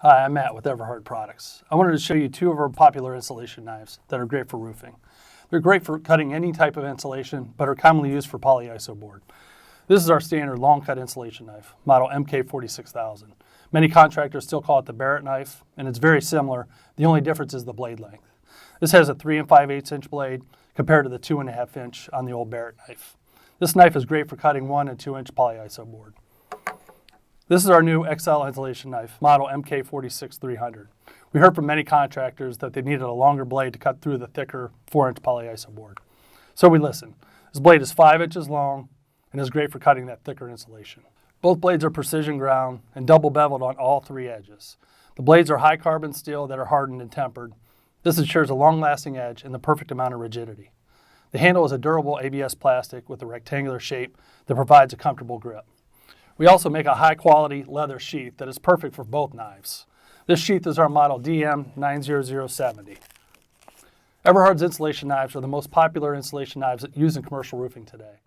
Hi, I'm Matt with Everhard Products. I wanted to show you two of our popular insulation knives that are great for roofing. They're great for cutting any type of insulation, but are commonly used for polyiso board. This is our standard long cut insulation knife, model MK46000. Many contractors still call it the Barrett knife, and it's very similar. The only difference is the blade length. This has a 3 5/8 inch blade compared to the 2.5 inch on the old Barrett knife. This knife is great for cutting 1 and 2 inch polyiso board. This is our new XL insulation knife, model MK46300. We heard from many contractors that they needed a longer blade to cut through the thicker 4-inch polyiso board. So we listened. This blade is 5 inches long and is great for cutting that thicker insulation. Both blades are precision ground and double beveled on all 3 edges. The blades are high carbon steel that are hardened and tempered. This ensures a long-lasting edge and the perfect amount of rigidity. The handle is a durable ABS plastic with a rectangular shape that provides a comfortable grip. We also make a high-quality leather sheath that is perfect for both knives. This sheath is our model DM90070. Everhard's insulation knives are the most popular insulation knives used in commercial roofing today.